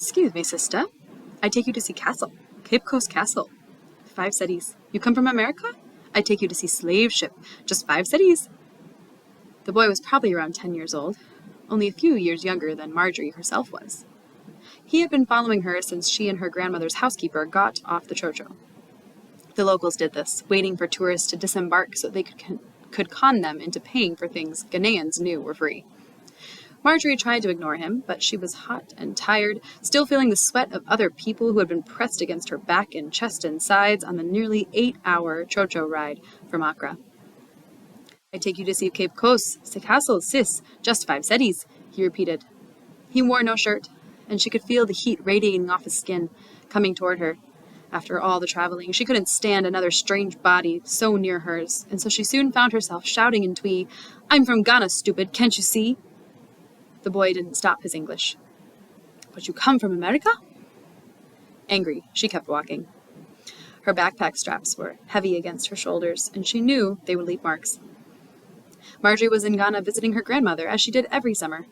Excuse me, sister. I take you to see castle. Cape Coast Castle. 5 cities. You come from America? I take you to see slave ship. Just 5 cities. The boy was probably around 10 years old, only a few years younger than Marjorie herself was. He had been following her since she and her grandmother's housekeeper got off the Chocho. The locals did this, waiting for tourists to disembark so they could con them into paying for things Ghanaians knew were free. Marjorie tried to ignore him, but she was hot and tired, still feeling the sweat of other people who had been pressed against her back and chest and sides on the nearly 8-hour Chocho ride from Accra. I take you to see Cape Coast, see castle, sis, just 5 cities, he repeated. He wore no shirt, and she could feel the heat radiating off his skin, coming toward her. After all the traveling, she couldn't stand another strange body so near hers, and so she soon found herself shouting in Twi, "I'm from Ghana, stupid, can't you see?" The boy didn't stop his English. "But you come from America?" Angry, she kept walking. Her backpack straps were heavy against her shoulders, and she knew they would leave marks. Marjorie was in Ghana visiting her grandmother, as she did every summer.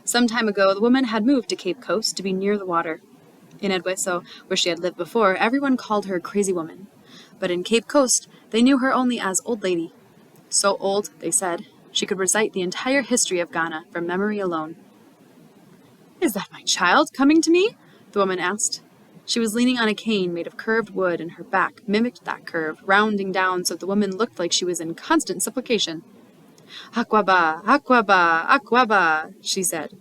Some time ago, the woman had moved to Cape Coast to be near the water. In Edweso, where she had lived before, everyone called her Crazy Woman. But in Cape Coast, they knew her only as Old Lady. So old, they said, she could recite the entire history of Ghana from memory alone. "Is that my child coming to me?" the woman asked. She was leaning on a cane made of curved wood, and her back mimicked that curve, rounding down so the woman looked like she was in constant supplication. "Akwaba, Akwaba, Akwaba," she said.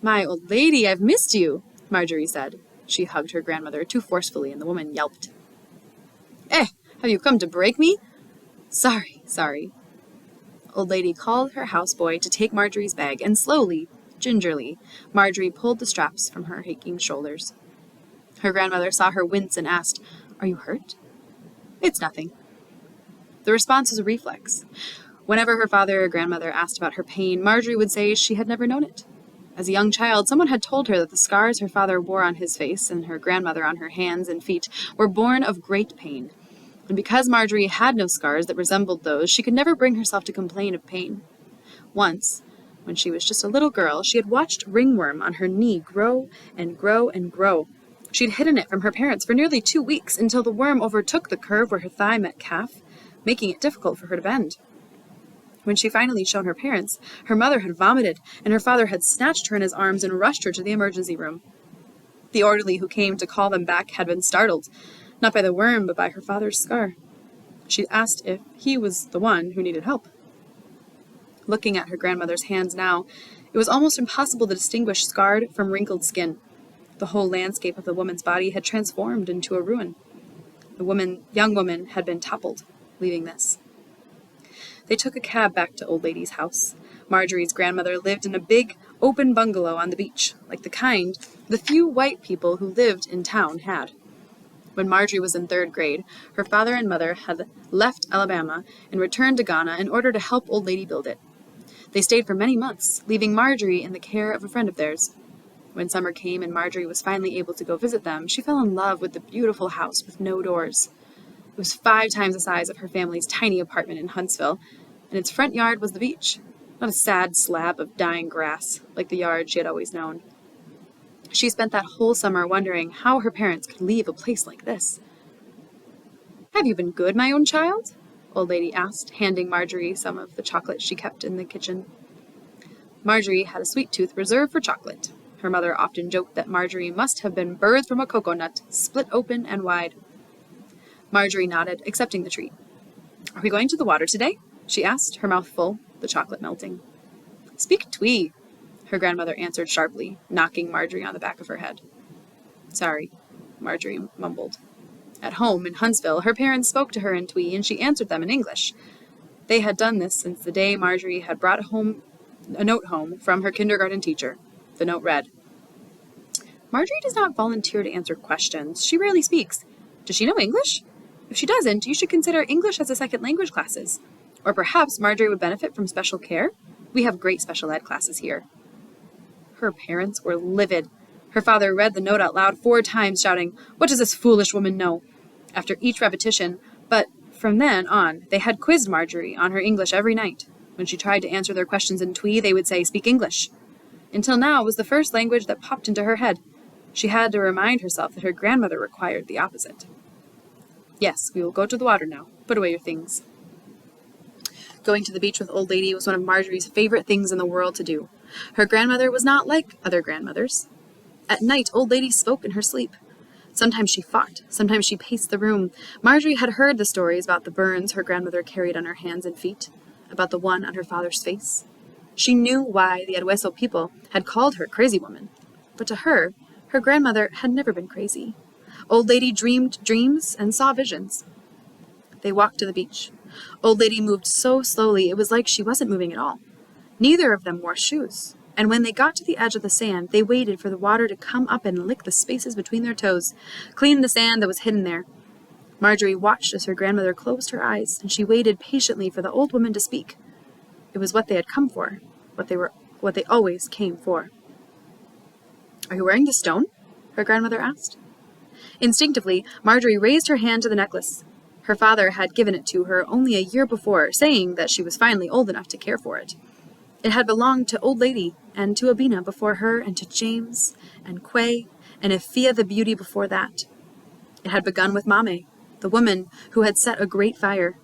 "My old lady, I've missed you," Marjorie said. She hugged her grandmother too forcefully, and the woman yelped. "Eh, have you come to break me?" Sorry. Old Lady called her houseboy to take Marjorie's bag, and slowly, gingerly, Marjorie pulled the straps from her aching shoulders. Her grandmother saw her wince and asked, "Are you hurt?" "It's nothing." The response was a reflex. Whenever her father or grandmother asked about her pain, Marjorie would say she had never known it. As a young child, someone had told her that the scars her father wore on his face and her grandmother on her hands and feet were born of great pain. And because Marjorie had no scars that resembled those, she could never bring herself to complain of pain. Once, when she was just a little girl, she had watched ringworm on her knee grow and grow and grow. She'd hidden it from her parents for nearly 2 weeks until the worm overtook the curve where her thigh met calf, making it difficult for her to bend. When she finally showed her parents, her mother had vomited, and her father had snatched her in his arms and rushed her to the emergency room. The orderly who came to call them back had been startled, not by the worm, but by her father's scar. She asked if he was the one who needed help. Looking at her grandmother's hands now, it was almost impossible to distinguish scarred from wrinkled skin. The whole landscape of the woman's body had transformed into a ruin. The young woman had been toppled, leaving this. They took a cab back to Old Lady's house. Marjorie's grandmother lived in a big, open bungalow on the beach, like the kind the few white people who lived in town had. When Marjorie was in 3rd grade, her father and mother had left Alabama and returned to Ghana in order to help Old Lady build it. They stayed for many months, leaving Marjorie in the care of a friend of theirs. When summer came and Marjorie was finally able to go visit them, she fell in love with the beautiful house with no doors. It was 5 times the size of her family's tiny apartment in Huntsville, and its front yard was the beach, not a sad slab of dying grass like the yard she had always known. She spent that whole summer wondering how her parents could leave a place like this. "Have you been good, my own child?" Old Lady asked, handing Marjorie some of the chocolate she kept in the kitchen. Marjorie had a sweet tooth reserved for chocolate. Her mother often joked that Marjorie must have been birthed from a coconut, split open and wide. Marjorie nodded, accepting the treat. "Are we going to the water today?" she asked, her mouth full, the chocolate melting. "Speak Twi," her grandmother answered sharply, knocking Marjorie on the back of her head. "Sorry," Marjorie mumbled. At home, in Huntsville, her parents spoke to her in Twi, and she answered them in English. They had done this since the day Marjorie had brought a note home from her kindergarten teacher. The note read, "Marjorie does not volunteer to answer questions. She rarely speaks. Does she know English? If she doesn't, you should consider English as a second language classes. Or perhaps Marjorie would benefit from special care. We have great special ed classes here." Her parents were livid. Her father read the note out loud 4 times, shouting, "What does this foolish woman know?" after each repetition, but from then on, they had quizzed Marjorie on her English every night. When she tried to answer their questions in Twi, they would say, "Speak English." Until now, it was the first language that popped into her head. She had to remind herself that her grandmother required the opposite. Yes, we will go to the water now. Put away your things. Going to the beach with Old Lady was one of Marjorie's favorite things in the world to do. Her grandmother was not like other grandmothers. At night, Old Lady spoke in her sleep. Sometimes she fought, sometimes she paced the room. Marjorie had heard the stories about the burns her grandmother carried on her hands and feet, about the one on her father's face. She knew why the Edueso people had called her crazy woman. But to her grandmother had never been crazy. Old Lady dreamed dreams and saw visions. They walked to the beach. Old Lady moved so slowly it was like she wasn't moving at all. Neither of them wore shoes, and when they got to the edge of the sand, they waited for the water to come up and lick the spaces between their toes, clean the sand that was hidden there. Marjorie watched as her grandmother closed her eyes, and she waited patiently for the old woman to speak. It was what they had come for, what they always came for. "Are you wearing the stone?" her grandmother asked. Instinctively, Marjorie raised her hand to the necklace. Her father had given it to her only a year before, saying that she was finally old enough to care for it. It had belonged to Old Lady and to Abina before her, and to James and Quay and Ifia the Beauty before that. It had begun with Mame, the woman who had set a great fire.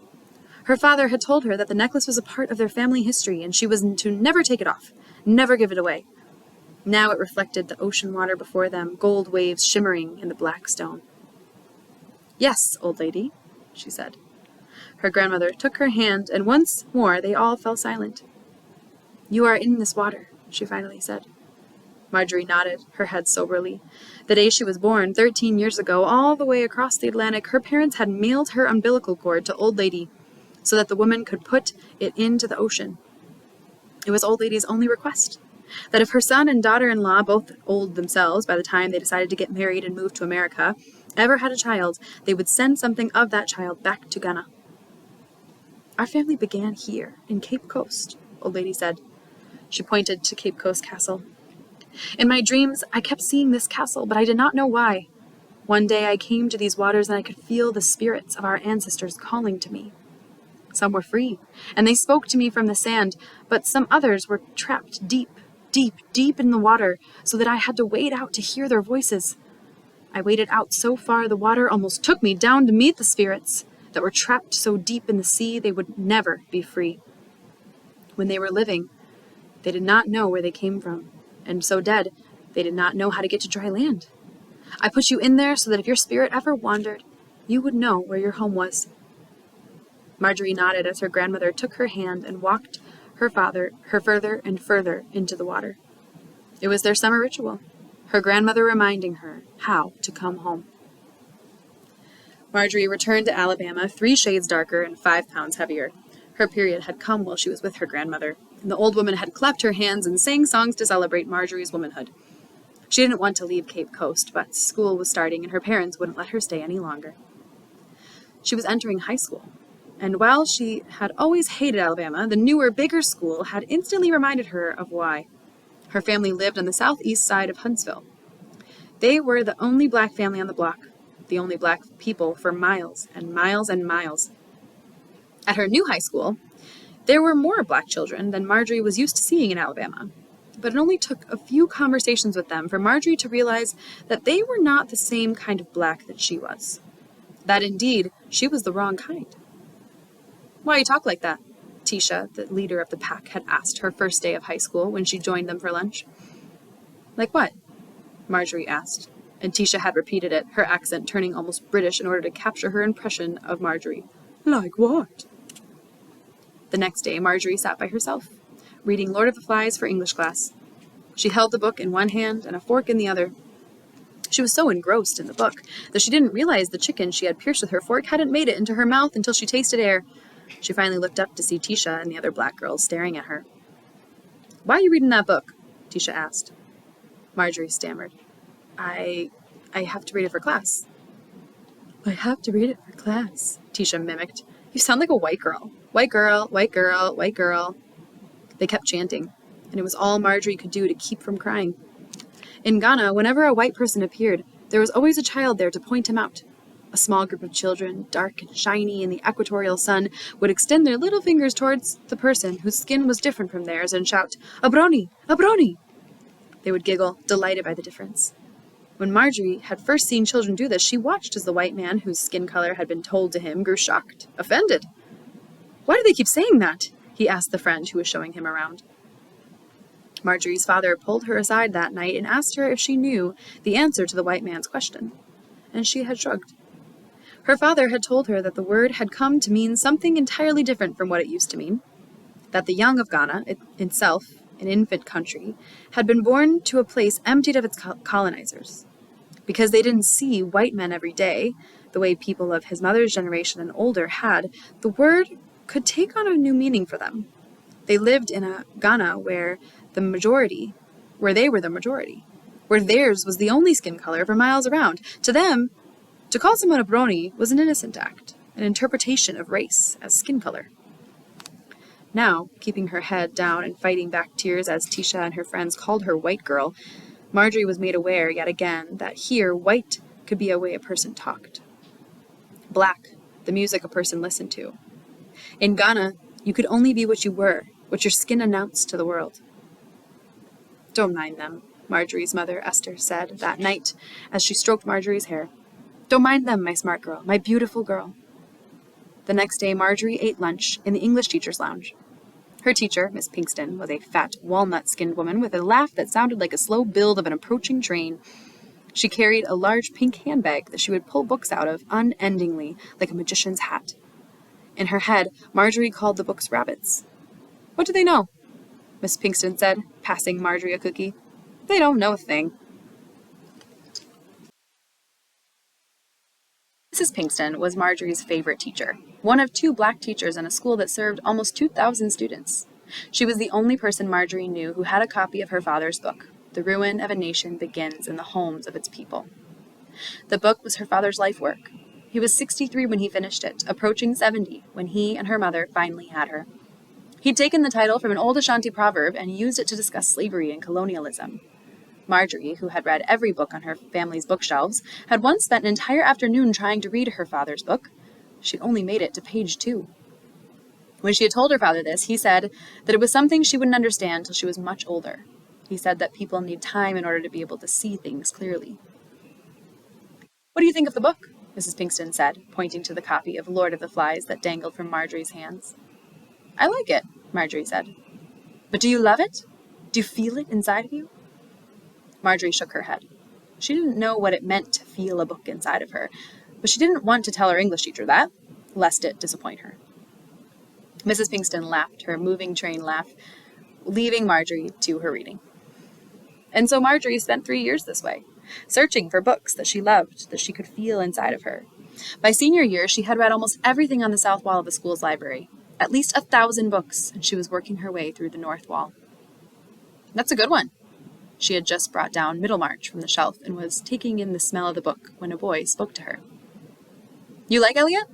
Her father had told her that the necklace was a part of their family history, and she was to never take it off, never give it away. Now it reflected the ocean water before them, gold waves shimmering in the black stone. "Yes, Old Lady," she said. Her grandmother took her hand, and once more they all fell silent. "You are in this water," she finally said. Marjorie nodded, her head soberly. The day she was born, 13 years ago, all the way across the Atlantic, her parents had mailed her umbilical cord to Old Lady so that the woman could put it into the ocean. It was Old Lady's only request, that if her son and daughter-in-law, both old themselves by the time they decided to get married and move to America, ever had a child, they would send something of that child back to Ghana. "Our family began here, in Cape Coast," Old Lady said. She pointed to Cape Coast Castle. "In my dreams, I kept seeing this castle, but I did not know why. One day I came to these waters and I could feel the spirits of our ancestors calling to me. Some were free, and they spoke to me from the sand, but some others were trapped deep, deep, deep in the water, so that I had to wade out to hear their voices. I waded out so far the water almost took me down to meet the spirits that were trapped so deep in the sea they would never be free. When they were living, they did not know where they came from, and so dead, they did not know how to get to dry land. I put you in there so that if your spirit ever wandered, you would know where your home was." Marjorie nodded as her grandmother took her hand and walked her further and further into the water. It was their summer ritual, her grandmother reminding her how to come home. Marjorie returned to Alabama 3 shades darker and 5 pounds heavier. Her period had come while she was with her grandmother, and the old woman had clapped her hands and sang songs to celebrate Marjorie's womanhood. She didn't want to leave Cape Coast, but school was starting and her parents wouldn't let her stay any longer. She was entering high school, and while she had always hated Alabama, the newer, bigger school had instantly reminded her of why. Her family lived on the southeast side of Huntsville. They were the only black family on the block, the only black people for miles and miles and miles. At her new high school, there were more black children than Marjorie was used to seeing in Alabama, but it only took a few conversations with them for Marjorie to realize that they were not the same kind of black that she was. That indeed, she was the wrong kind. "Why you talk like that?" Tisha, the leader of the pack, had asked her first day of high school when she joined them for lunch. "Like what?" Marjorie asked, and Tisha had repeated it, her accent turning almost British in order to capture her impression of Marjorie. "Like what?" The next day, Marjorie sat by herself, reading Lord of the Flies for English class. She held the book in one hand and a fork in the other. She was so engrossed in the book that she didn't realize the chicken she had pierced with her fork hadn't made it into her mouth until she tasted air. She finally looked up to see Tisha and the other black girls staring at her. "Why are you reading that book?" Tisha asked. Marjorie stammered. I have to read it for class." "I have to read it for class," Tisha mimicked. "You sound like a white girl. White girl, white girl, white girl." They kept chanting, and it was all Marjorie could do to keep from crying. In Ghana, whenever a white person appeared, there was always a child there to point him out. A small group of children, dark and shiny in the equatorial sun, would extend their little fingers towards the person whose skin was different from theirs and shout, "Abroni! Abroni!" They would giggle, delighted by the difference. When Marjorie had first seen children do this, she watched as the white man, whose skin color had been told to him, grew shocked, offended. "Why do they keep saying that?" he asked the friend who was showing him around. Marjorie's father pulled her aside that night and asked her if she knew the answer to the white man's question, and she had shrugged. Her father had told her that the word had come to mean something entirely different from what it used to mean, that the young of Ghana, itself an infant country, had been born to a place emptied of its colonizers. Because they didn't see white men every day, the way people of his mother's generation and older had, the word could take on a new meaning for them. They lived in a Ghana where they were the majority, where theirs was the only skin color for miles around. To them, to call someone a brony was an innocent act, an interpretation of race as skin color. Now, keeping her head down and fighting back tears as Tisha and her friends called her white girl, Marjorie was made aware yet again that here white could be a way a person talked. Black, the music a person listened to. In Ghana, you could only be what you were, what your skin announced to the world. "Don't mind them," Marjorie's mother, Esther, said that night as she stroked Marjorie's hair. "Don't mind them, my smart girl, my beautiful girl." The next day, Marjorie ate lunch in the English teacher's lounge. Her teacher, Miss Pinkston, was a fat, walnut-skinned woman with a laugh that sounded like a slow build of an approaching train. She carried a large pink handbag that she would pull books out of unendingly, like a magician's hat. In her head, Marjorie called the books rabbits. "What do they know?" Miss Pinkston said, passing Marjorie a cookie. "They don't know a thing." Mrs. Pinkston was Marjorie's favorite teacher, one of 2 black teachers in a school that served almost 2,000 students. She was the only person Marjorie knew who had a copy of her father's book, The Ruin of a Nation Begins in the Homes of Its People. The book was her father's life work. He was 63 when he finished it, approaching 70 when he and her mother finally had her. He'd taken the title from an old Ashanti proverb and used it to discuss slavery and colonialism. Marjorie, who had read every book on her family's bookshelves, had once spent an entire afternoon trying to read her father's book. She'd only made it to page 2. When she had told her father this, he said that it was something she wouldn't understand till she was much older. He said that people need time in order to be able to see things clearly. "What do you think of the book?" Mrs. Pinkston said, pointing to the copy of Lord of the Flies that dangled from Marjorie's hands. "I like it," Marjorie said. "But do you love it? Do you feel it inside of you?" Marjorie shook her head. She didn't know what it meant to feel a book inside of her, but she didn't want to tell her English teacher that, lest it disappoint her. Mrs. Pinkston laughed her moving train laugh, leaving Marjorie to her reading. And so Marjorie spent 3 years this way, searching for books that she loved, that she could feel inside of her. By senior year, she had read almost everything on the south wall of the school's library, at least 1,000 books, and she was working her way through the north wall. "That's a good one." She had just brought down Middlemarch from the shelf and was taking in the smell of the book when a boy spoke to her. "You like Elliot?"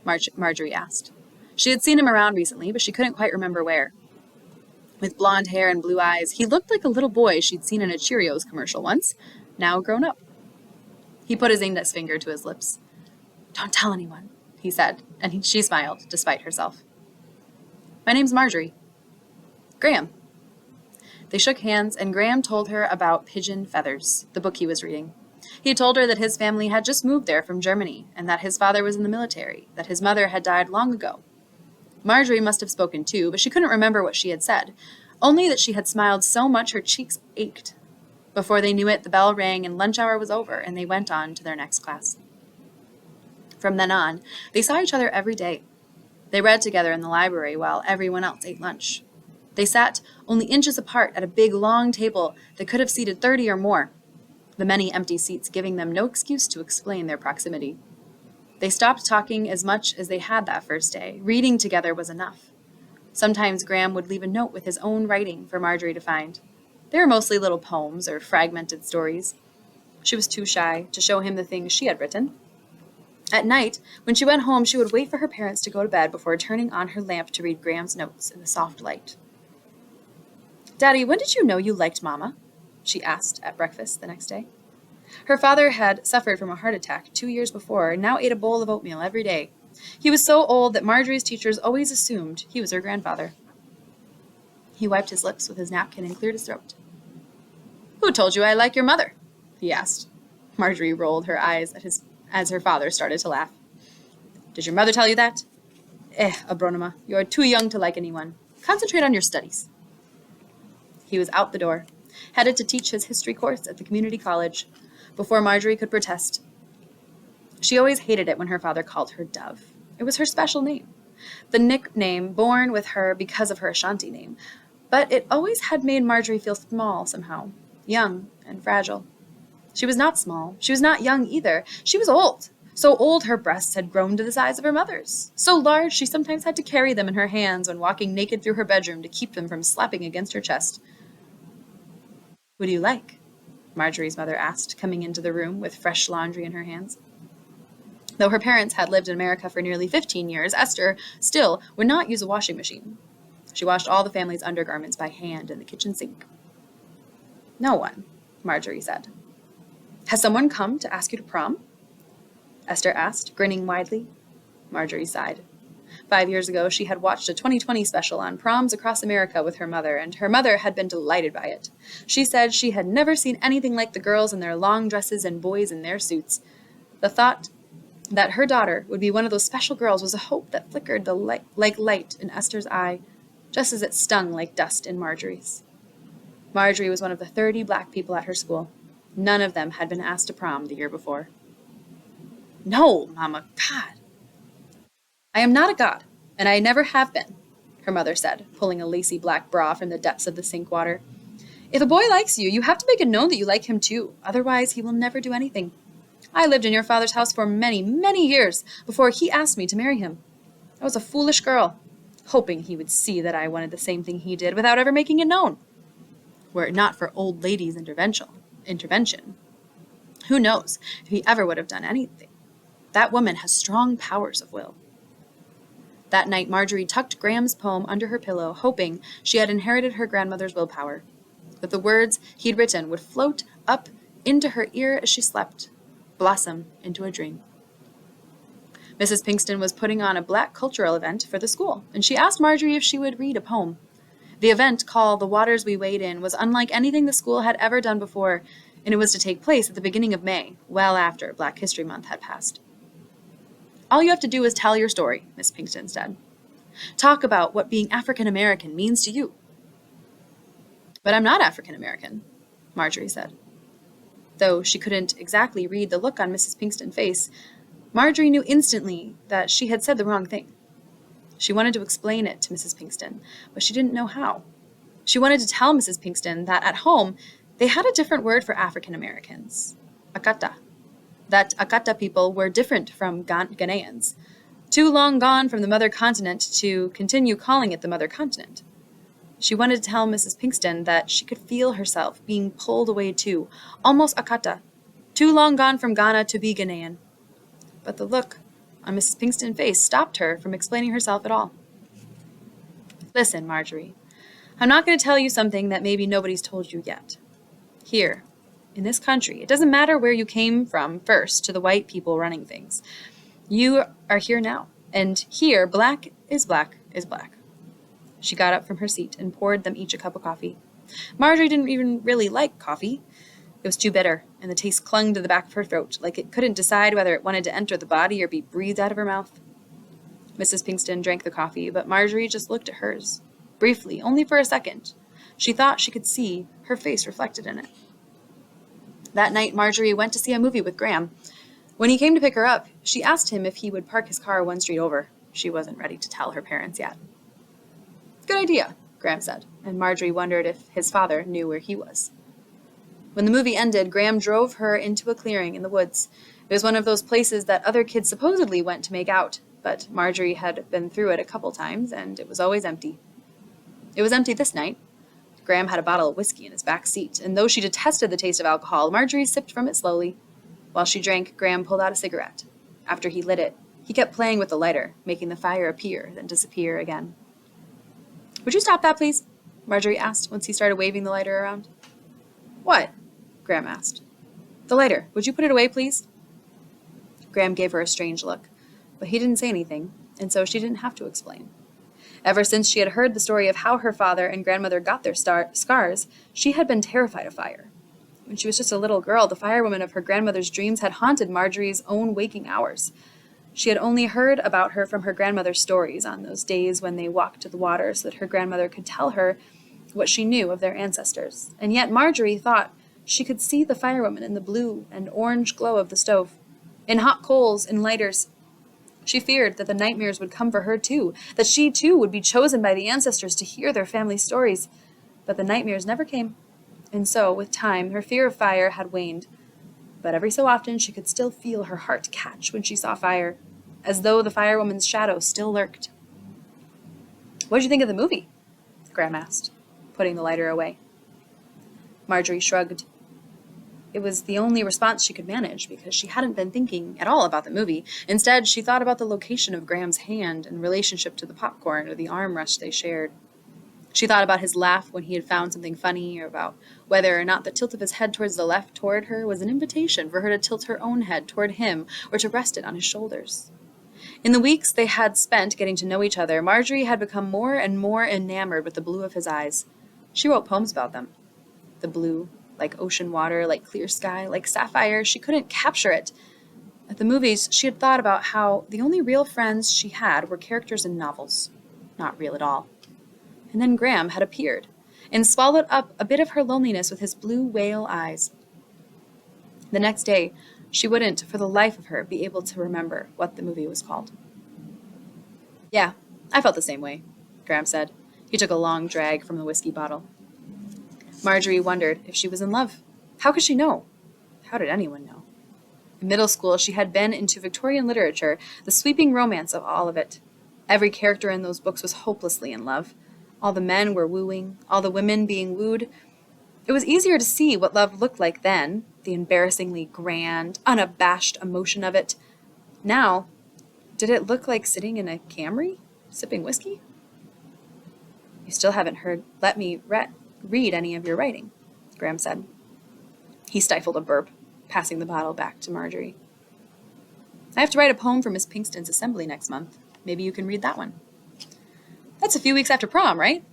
Marjorie asked. She had seen him around recently, but she couldn't quite remember where. With blonde hair and blue eyes, he looked like a little boy she'd seen in a Cheerios commercial once, now grown up. He put his index finger to his lips. "Don't tell anyone," he said, and she smiled, despite herself. "My name's Marjorie." "Graham." They shook hands, and Graham told her about Pigeon Feathers, the book he was reading. He told her that his family had just moved there from Germany, and that his father was in the military, that his mother had died long ago. Marjorie must have spoken too, but she couldn't remember what she had said, only that she had smiled so much her cheeks ached. Before they knew it, the bell rang and lunch hour was over, and they went on to their next class. From then on, they saw each other every day. They read together in the library while everyone else ate lunch. They sat only inches apart at a big, long table that could have seated 30 or more, the many empty seats giving them no excuse to explain their proximity. They stopped talking as much as they had that first day. Reading together was enough. Sometimes Graham would leave a note with his own writing for Marjorie to find. They were mostly little poems or fragmented stories. She was too shy to show him the things she had written. At night, when she went home, she would wait for her parents to go to bed before turning on her lamp to read Graham's notes in the soft light. "Daddy, when did you know you liked Mama?" she asked at breakfast the next day. Her father had suffered from a heart attack 2 years before and now ate a bowl of oatmeal every day. He was so old that Marjorie's teachers always assumed he was her grandfather. He wiped his lips with his napkin and cleared his throat. "Who told you I like your mother?" he asked. Marjorie rolled her eyes as her father started to laugh. Did your mother tell you that? Abronima, you are too young to like anyone. Concentrate on your studies. He was out the door, headed to teach his history course at the community college, before Marjorie could protest. She always hated it when her father called her Dove. It was her special name, the nickname born with her because of her Ashanti name, but it always had made Marjorie feel small somehow, young and fragile. She was not small. She was not young either. She was old. So old her breasts had grown to the size of her mother's. So large she sometimes had to carry them in her hands when walking naked through her bedroom to keep them from slapping against her chest. What do you like? Marjorie's mother asked, coming into the room with fresh laundry in her hands. Though her parents had lived in America for nearly 15 years, Esther still would not use a washing machine. She washed all the family's undergarments by hand in the kitchen sink. No one, Marjorie said. Has someone come to ask you to prom? Esther asked, grinning widely. Marjorie sighed. 5 years ago, she had watched a 2020 special on proms across America with her mother, and her mother had been delighted by it. She said she had never seen anything like the girls in their long dresses and boys in their suits. The thought that her daughter would be one of those special girls was a hope that flickered like light in Esther's eye, just as it stung like dust in Marjorie's. Marjorie was one of the 30 black people at her school. None of them had been asked to prom the year before. No, Mama, God. I am not a god, and I never have been, her mother said, pulling a lacy black bra from the depths of the sink water. If a boy likes you, you have to make it known that you like him too. Otherwise, he will never do anything. I lived in your father's house for many, many years before he asked me to marry him. I was a foolish girl, hoping he would see that I wanted the same thing he did without ever making it known. Were it not for old ladies' intervention, who knows if he ever would have done anything. That woman has strong powers of will. That night, Marjorie tucked Graham's poem under her pillow, hoping she had inherited her grandmother's willpower, that the words he'd written would float up into her ear as she slept, blossom into a dream. Mrs. Pinkston was putting on a black cultural event for the school, and she asked Marjorie if she would read a poem. The event, called The Waters We Wade In, was unlike anything the school had ever done before, and it was to take place at the beginning of May, well after Black History Month had passed. All you have to do is tell your story, Miss Pinkston said. Talk about what being African American means to you. But I'm not African American, Marjorie said. Though she couldn't exactly read the look on Mrs. Pinkston's face, Marjorie knew instantly that she had said the wrong thing. She wanted to explain it to Mrs. Pinkston, but she didn't know how. She wanted to tell Mrs. Pinkston that at home they had a different word for African Americans, Akata. That Akata people were different from Ghanaians, too long gone from the mother continent to continue calling it the mother continent. She wanted to tell Mrs. Pinkston that she could feel herself being pulled away too, almost Akata, too long gone from Ghana to be Ghanaian. But the look on Mrs. Pinkston's face stopped her from explaining herself at all. Listen, Marjorie, I'm not going to tell you something that maybe nobody's told you yet. Here, in this country, it doesn't matter where you came from first to the white people running things. You are here now, and here, black is black is black. She got up from her seat and poured them each a cup of coffee. Marjorie didn't even really like coffee. It was too bitter, and the taste clung to the back of her throat, like it couldn't decide whether it wanted to enter the body or be breathed out of her mouth. Mrs. Pinkston drank the coffee, but Marjorie just looked at hers. Briefly, only for a second. She thought she could see her face reflected in it. That night, Marjorie went to see a movie with Graham. When he came to pick her up, she asked him if he would park his car one street over. She wasn't ready to tell her parents yet. Good idea, Graham said, and Marjorie wondered if his father knew where he was. When the movie ended, Graham drove her into a clearing in the woods. It was one of those places that other kids supposedly went to make out, but Marjorie had been through it a couple times, and it was always empty. It was empty this night. Graham had a bottle of whiskey in his back seat, and though she detested the taste of alcohol, Marjorie sipped from it slowly. While she drank, Graham pulled out a cigarette. After he lit it, he kept playing with the lighter, making the fire appear, then disappear again. Would you stop that, please? Marjorie asked once he started waving the lighter around. What? Graham asked. The lighter. Would you put it away, please? Graham gave her a strange look, but he didn't say anything, and so she didn't have to explain. Ever since she had heard the story of how her father and grandmother got their scars, she had been terrified of fire. When she was just a little girl, the firewoman of her grandmother's dreams had haunted Marjorie's own waking hours. She had only heard about her from her grandmother's stories on those days when they walked to the water so that her grandmother could tell her what she knew of their ancestors. And yet Marjorie thought she could see the firewoman in the blue and orange glow of the stove, in hot coals, in lighters. She feared that the nightmares would come for her too, that she too would be chosen by the ancestors to hear their family stories. But the nightmares never came. And so, with time, her fear of fire had waned. But every so often she could still feel her heart catch when she saw fire, as though the firewoman's shadow still lurked. "What did you think of the movie?" Graham asked, putting the lighter away. Marjorie shrugged. It was the only response she could manage, because she hadn't been thinking at all about the movie. Instead, she thought about the location of Graham's hand in relationship to the popcorn or the arm rush they shared. She thought about his laugh when he had found something funny, or about whether or not the tilt of his head towards the left toward her was an invitation for her to tilt her own head toward him or to rest it on his shoulders. In the weeks they had spent getting to know each other, Marjorie had become more and more enamored with the blue of his eyes. She wrote poems about them. The blue, like ocean water, like clear sky, like sapphire, she couldn't capture it. At the movies, she had thought about how the only real friends she had were characters in novels. Not real at all. And then Graham had appeared and swallowed up a bit of her loneliness with his blue whale eyes. The next day, she wouldn't, for the life of her, be able to remember what the movie was called. "Yeah, I felt the same way," Graham said. He took a long drag from the whiskey bottle. Marjorie wondered if she was in love. How could she know? How did anyone know? In middle school, she had been into Victorian literature, the sweeping romance of all of it. Every character in those books was hopelessly in love. All the men were wooing, all the women being wooed. It was easier to see what love looked like then, the embarrassingly grand, unabashed emotion of it. Now, did it look like sitting in a Camry, sipping whiskey? "You still haven't let me read any of your writing," Graham said. He stifled a burp, passing the bottle back to Marjorie. "I have to write a poem for Miss Pinkston's assembly next month. Maybe you can read that one." "That's a few weeks after prom, right?"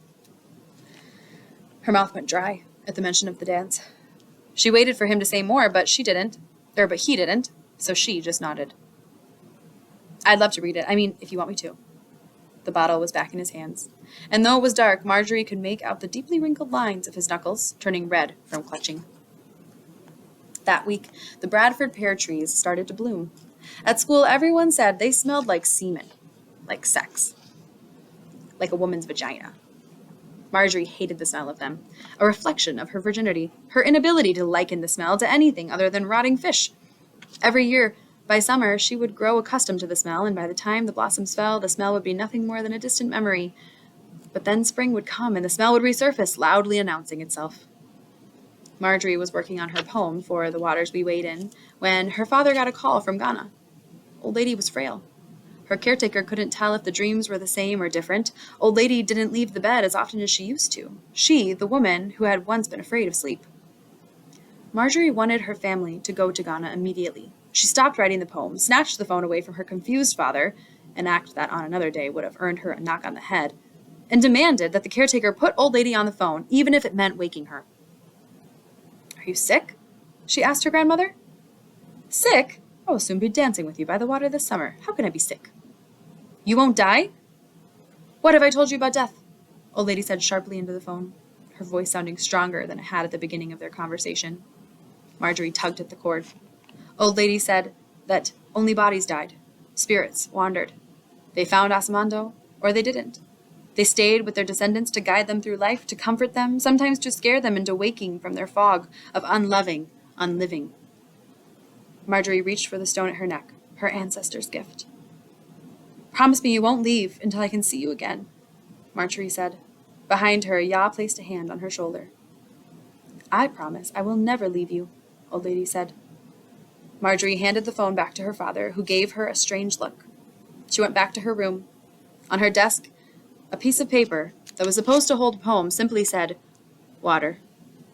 Her mouth went dry at the mention of the dance. She waited for him to say more, but he didn't, so she just nodded. "I'd love to read it. I mean, if you want me to." The bottle was back in his hands, and though it was dark, Marjorie could make out the deeply wrinkled lines of his knuckles, turning red from clutching. That week, the Bradford pear trees started to bloom. At school, everyone said they smelled like semen, like sex, like a woman's vagina. Marjorie hated the smell of them, a reflection of her virginity, her inability to liken the smell to anything other than rotting fish. Every year, by summer, she would grow accustomed to the smell, and by the time the blossoms fell, the smell would be nothing more than a distant memory. But then spring would come, and the smell would resurface, loudly announcing itself. Marjorie was working on her poem for The Waters We Wade In when her father got a call from Ghana. Old Lady was frail. Her caretaker couldn't tell if the dreams were the same or different. Old Lady didn't leave the bed as often as she used to. She, the woman who had once been afraid of sleep. Marjorie wanted her family to go to Ghana immediately. She stopped writing the poem, snatched the phone away from her confused father, an act that on another day would have earned her a knock on the head, and demanded that the caretaker put Old Lady on the phone, even if it meant waking her. "Are you sick?" she asked her grandmother. "Sick? I will soon be dancing with you by the water this summer. How can I be sick?" "You won't die?" "What have I told you about death?" Old Lady said sharply into the phone, her voice sounding stronger than it had at the beginning of their conversation. Marjorie tugged at the cord. Old Lady said that only bodies died. Spirits wandered. They found Asamando, or they didn't. They stayed with their descendants to guide them through life, to comfort them, sometimes to scare them into waking from their fog of unloving, unliving. Marjorie reached for the stone at her neck, her ancestor's gift. "Promise me you won't leave until I can see you again," Marjorie said. Behind her, Yah placed a hand on her shoulder. "I promise I will never leave you," Old Lady said. Marjorie handed the phone back to her father, who gave her a strange look. She went back to her room. On her desk, a piece of paper that was supposed to hold a poem simply said, "Water,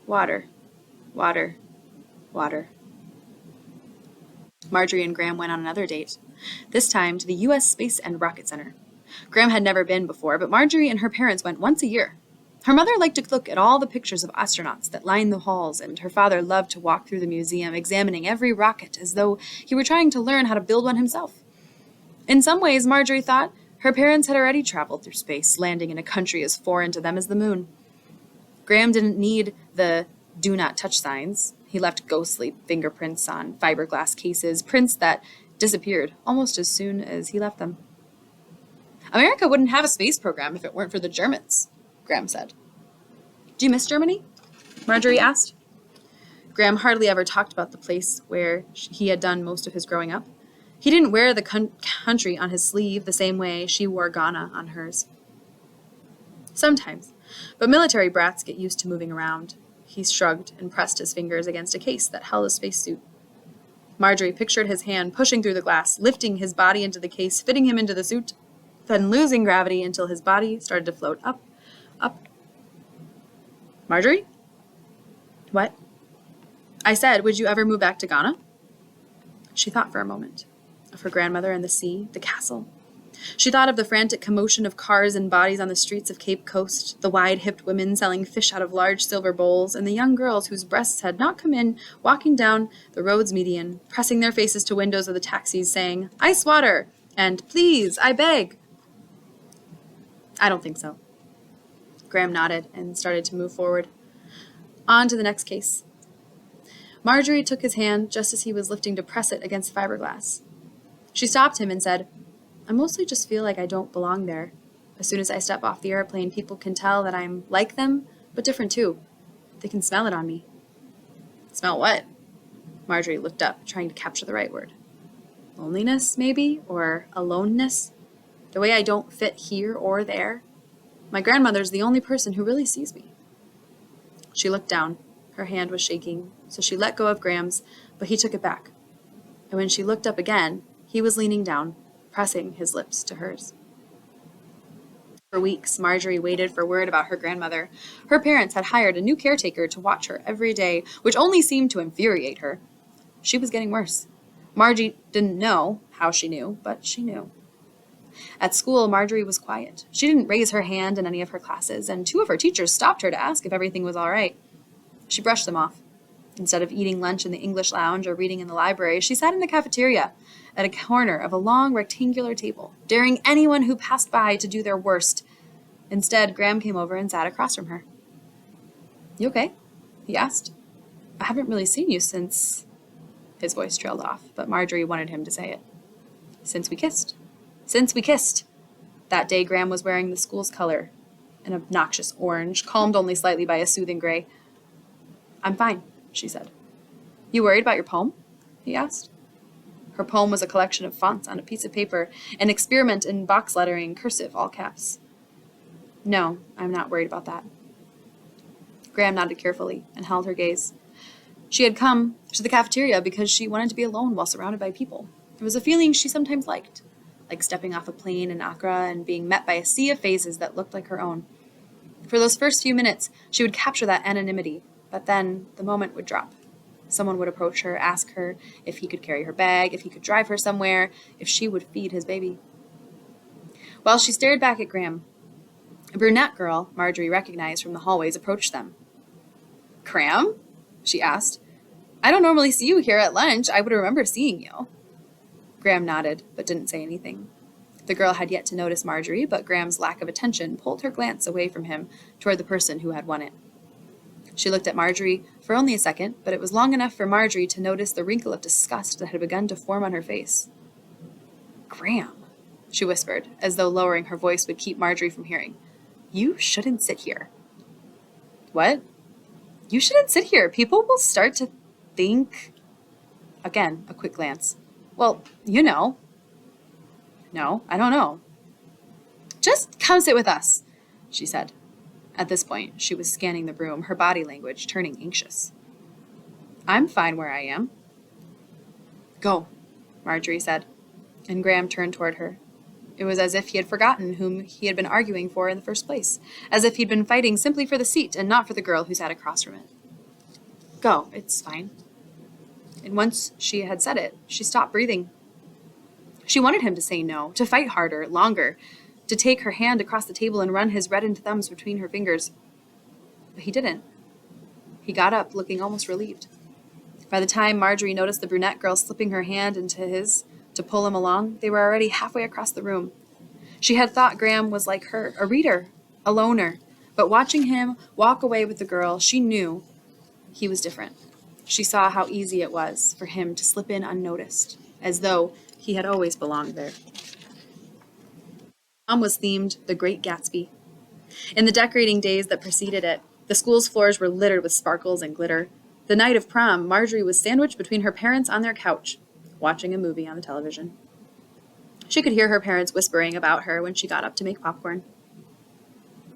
water, water, water." Marjorie and Graham went on another date, this time to the U.S. Space and Rocket Center. Graham had never been before, but Marjorie and her parents went once a year. Her mother liked to look at all the pictures of astronauts that lined the halls, and her father loved to walk through the museum, examining every rocket as though he were trying to learn how to build one himself. In some ways, Marjorie thought her parents had already traveled through space, landing in a country as foreign to them as the moon. Graham didn't need the do not touch signs. He left ghostly fingerprints on fiberglass cases, prints that disappeared almost as soon as he left them. America wouldn't have a space program if it weren't for the Germans, Graham said. Do you miss Germany? Marjorie asked. Graham hardly ever talked about the place where he had done most of his growing up. He didn't wear the country on his sleeve the same way she wore Ghana on hers. Sometimes, but military brats get used to moving around. He shrugged and pressed his fingers against a case that held a spacesuit. Marjorie pictured his hand pushing through the glass, lifting his body into the case, fitting him into the suit, then losing gravity until his body started to float up, up. Marjorie? What? I said, would you ever move back to Ghana? She thought for a moment of her grandmother and the sea, the castle. She thought of the frantic commotion of cars and bodies on the streets of Cape Coast, the wide-hipped women selling fish out of large silver bowls, and the young girls whose breasts had not come in, walking down the road's median, pressing their faces to windows of the taxis, saying, "Ice water!" and "Please, I beg." I don't think so. Graham nodded and started to move forward. On to the next case. Marjorie took his hand just as he was lifting to press it against fiberglass. She stopped him and said, I mostly just feel like I don't belong there. As soon as I step off the airplane, people can tell that I'm like them, but different too. They can smell it on me. Smell what? Marjorie looked up, trying to capture the right word. Loneliness, maybe? Or aloneness? The way I don't fit here or there? My grandmother's the only person who really sees me. She looked down. Her hand was shaking, so she let go of Graham's, but he took it back. And when she looked up again, he was leaning down, pressing his lips to hers. For weeks, Marjorie waited for word about her grandmother. Her parents had hired a new caretaker to watch her every day, which only seemed to infuriate her. She was getting worse. Margie didn't know how she knew, but she knew. At school, Marjorie was quiet. She didn't raise her hand in any of her classes, and 2 of her teachers stopped her to ask if everything was all right. She brushed them off. Instead of eating lunch in the English lounge or reading in the library, she sat in the cafeteria at a corner of a long rectangular table, daring anyone who passed by to do their worst. Instead, Graham came over and sat across from her. You okay? He asked. I haven't really seen you since... His voice trailed off, but Marjorie wanted him to say it. Since we kissed. Since we kissed. That day, Graham was wearing the school's color, an obnoxious orange, calmed only slightly by a soothing gray. I'm fine, she said. You worried about your poem? He asked. Her poem was a collection of fonts on a piece of paper, an experiment in box lettering, cursive, all caps. No, I'm not worried about that. Graham nodded carefully and held her gaze. She had come to the cafeteria because she wanted to be alone while surrounded by people. It was a feeling she sometimes liked, like stepping off a plane in Accra and being met by a sea of faces that looked like her own. For those first few minutes, she would capture that anonymity, but then the moment would drop. Someone would approach her, ask her if he could carry her bag, if he could drive her somewhere, if she would feed his baby. While she stared back at Graham, a brunette girl Marjorie recognized from the hallways approached them. Graham? She asked. I don't normally see you here at lunch. I would remember seeing you. Graham nodded, but didn't say anything. The girl had yet to notice Marjorie, but Graham's lack of attention pulled her glance away from him toward the person who had won it. She looked at Marjorie for only a second, but it was long enough for Marjorie to notice the wrinkle of disgust that had begun to form on her face. Graham, she whispered, as though lowering her voice would keep Marjorie from hearing. You shouldn't sit here. What? You shouldn't sit here. People will start to think... Again, a quick glance. Well, you know. No, I don't know. Just come sit with us, she said. At this point, she was scanning the room, her body language turning anxious. I'm fine where I am. Go, Marjorie said, and Graham turned toward her. It was as if he had forgotten whom he had been arguing for in the first place, as if he'd been fighting simply for the seat and not for the girl who sat across from it. Go, it's fine. And once she had said it, she stopped breathing. She wanted him to say no, to fight harder, longer, to take her hand across the table and run his reddened thumbs between her fingers. But he didn't. He got up, looking almost relieved. By the time Marjorie noticed the brunette girl slipping her hand into his to pull him along, they were already halfway across the room. She had thought Graham was like her, a reader, a loner. But watching him walk away with the girl, she knew he was different. She saw how easy it was for him to slip in unnoticed, as though he had always belonged there. Prom was themed The Great Gatsby. In the decorating days that preceded it, the school's floors were littered with sparkles and glitter. The night of prom, Marjorie was sandwiched between her parents on their couch, watching a movie on the television. She could hear her parents whispering about her when she got up to make popcorn.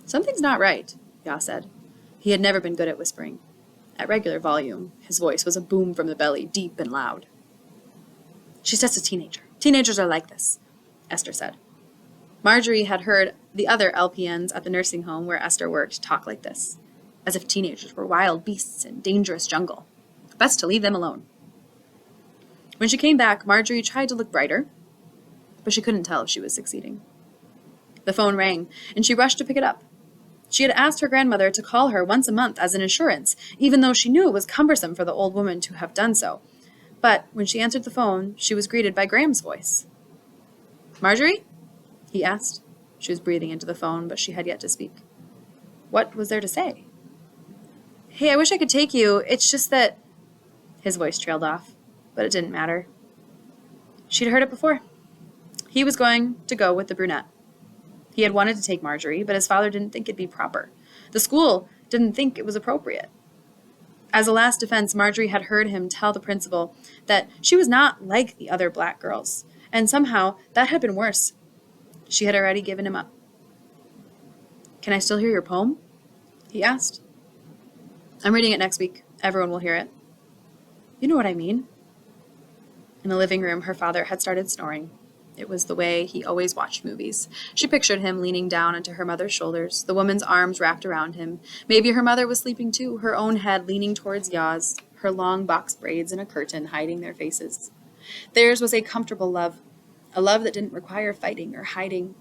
"Something's not right," Ya said. He had never been good at whispering. At regular volume, his voice was a boom from the belly, deep and loud. "She's just a teenager. Teenagers are like this," Esther said. Marjorie had heard the other LPNs at the nursing home where Esther worked talk like this, as if teenagers were wild beasts in dangerous jungle. Best to leave them alone. When she came back, Marjorie tried to look brighter, but she couldn't tell if she was succeeding. The phone rang, and she rushed to pick it up. She had asked her grandmother to call her once a month as an insurance, even though she knew it was cumbersome for the old woman to have done so. But when she answered the phone, she was greeted by Graham's voice. "Marjorie?" he asked. She was breathing into the phone, but she had yet to speak. What was there to say? "Hey, I wish I could take you. It's just that—" His voice trailed off, but it didn't matter. She'd heard it before. He was going to go with the brunette. He had wanted to take Marjorie, but his father didn't think it'd be proper. The school didn't think it was appropriate. As a last defense, Marjorie had heard him tell the principal that she was not like the other black girls, and somehow that had been worse. She had already given him up. "Can I still hear your poem?" he asked. "I'm reading it next week. Everyone will hear it." "You know what I mean." In the living room, her father had started snoring. It was the way he always watched movies. She pictured him leaning down onto her mother's shoulders, the woman's arms wrapped around him. Maybe her mother was sleeping too, her own head leaning towards Ya's, her long box braids in a curtain hiding their faces. Theirs was a comfortable love, a love that didn't require fighting or hiding.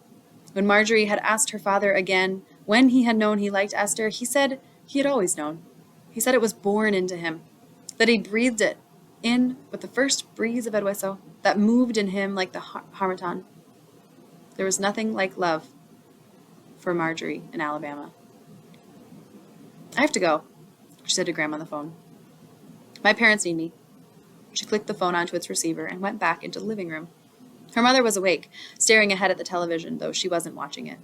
When Marjorie had asked her father again when he had known he liked Esther, he said he had always known. He said it was born into him, that he breathed it in with the first breeze of Edueso that moved in him like the harmattan. There was nothing like love for Marjorie in Alabama. "I have to go," she said to Graham on the phone. "My parents need me." She clicked the phone onto its receiver and went back into the living room. Her mother was awake, staring ahead at the television, though she wasn't watching it.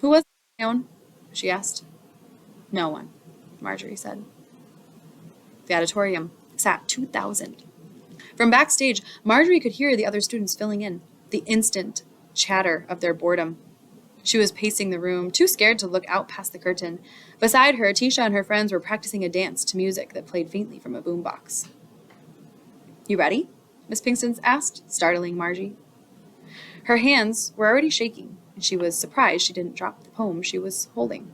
"Who was it, she asked. "No one," Marjorie said. The auditorium sat 2,000. From backstage, Marjorie could hear the other students filling in, the instant chatter of their boredom. She was pacing the room, too scared to look out past the curtain. Beside her, Tisha and her friends were practicing a dance to music that played faintly from a boombox. "You ready?" Miss Pinkston asked, startling Margie. Her hands were already shaking, and she was surprised she didn't drop the poem she was holding.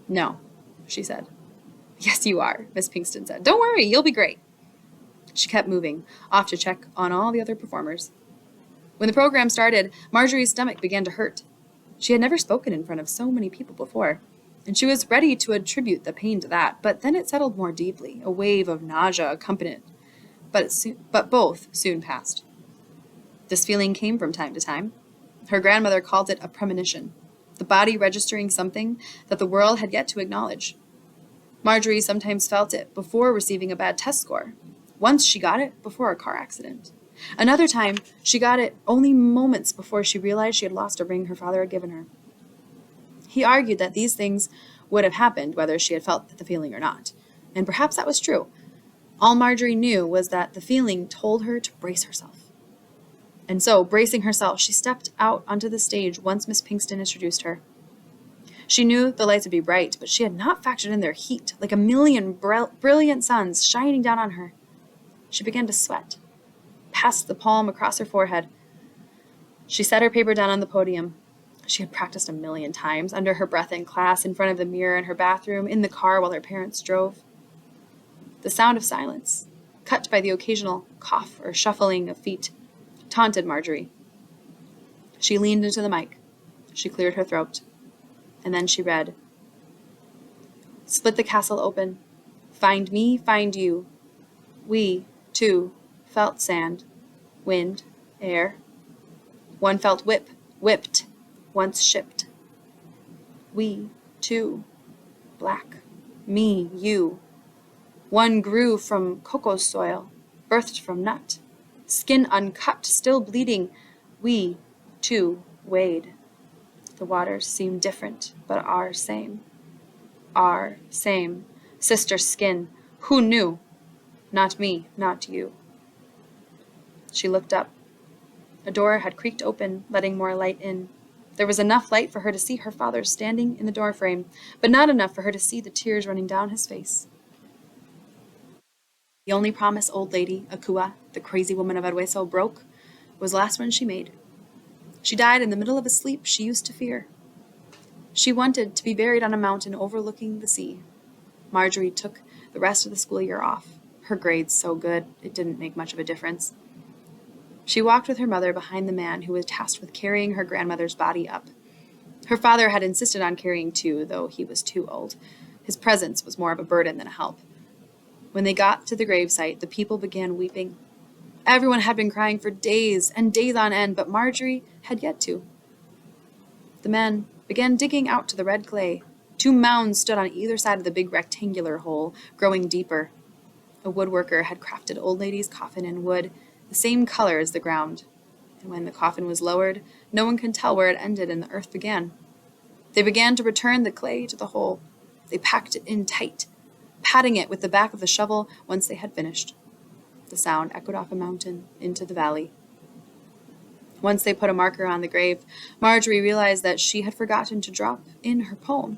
"No," she said. "Yes, you are," Miss Pinkston said. "Don't worry, you'll be great." She kept moving, off to check on all the other performers. When the program started, Marjorie's stomach began to hurt. She had never spoken in front of so many people before, and she was ready to attribute the pain to that, but then it settled more deeply, a wave of nausea accompanied it, but both soon passed. This feeling came from time to time. Her grandmother called it a premonition, the body registering something that the world had yet to acknowledge. Marjorie sometimes felt it before receiving a bad test score. Once she got it before a car accident. Another time, she got it only moments before she realized she had lost a ring her father had given her. He argued that these things would have happened whether she had felt the feeling or not, and perhaps that was true. All Marjorie knew was that the feeling told her to brace herself. And so, bracing herself, she stepped out onto the stage once Miss Pinkston introduced her. She knew the lights would be bright, but she had not factored in their heat, like a million brilliant suns shining down on her. She began to sweat, passed the palm across her forehead. She set her paper down on the podium. She had practiced 1,000,000 times, under her breath in class, in front of the mirror in her bathroom, in the car while her parents drove. The sound of silence, cut by the occasional cough or shuffling of feet, taunted Marjorie. She leaned into the mic. She cleared her throat. And then she read, Split the castle open. Find me, find you. We, too, felt sand, wind, air. One felt whipped, once shipped. We, too, black. Me, you. One grew from cocoa soil, birthed from nut. Skin uncut, still bleeding. We, too, wade. The waters seem different, but are same. Are same. Sister skin. Who knew? Not me, not you. She looked up. A door had creaked open, letting more light in. There was enough light for her to see her father standing in the doorframe, but not enough for her to see the tears running down his face. The only promise old lady, Akua, the crazy woman of Arweso, broke was the last one she made. She died in the middle of a sleep she used to fear. She wanted to be buried on a mountain overlooking the sea. Marjorie took the rest of the school year off. Her grades so good, it didn't make much of a difference. She walked with her mother behind the man who was tasked with carrying her grandmother's body up. Her father had insisted on carrying too, though he was too old. His presence was more of a burden than a help. When they got to the gravesite, the people began weeping. Everyone had been crying for days and days on end, but Marjorie had yet to. The men began digging out to the red clay. 2 mounds stood on either side of the big rectangular hole, growing deeper. A woodworker had crafted Old Lady's coffin in wood, the same color as the ground. And when the coffin was lowered, no one could tell where it ended and the earth began. They began to return the clay to the hole. They packed it in tight, patting it with the back of the shovel once they had finished. The sound echoed off a mountain into the valley. Once they put a marker on the grave, Marjorie realized that she had forgotten to drop in her poem.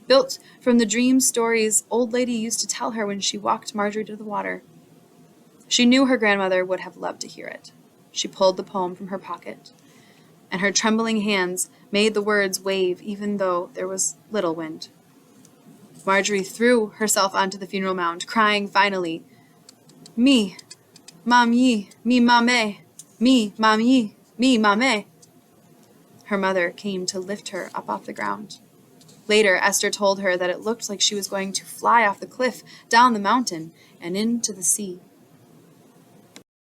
Built from the dream stories Old Lady used to tell her when she walked Marjorie to the water. She knew her grandmother would have loved to hear it. She pulled the poem from her pocket, and her trembling hands made the words wave even though there was little wind. Marjorie threw herself onto the funeral mound, crying finally, "Me, mam yi, me mame, me mam yi, me mame." Her mother came to lift her up off the ground. Later, Esther told her that it looked like she was going to fly off the cliff, down the mountain, and into the sea.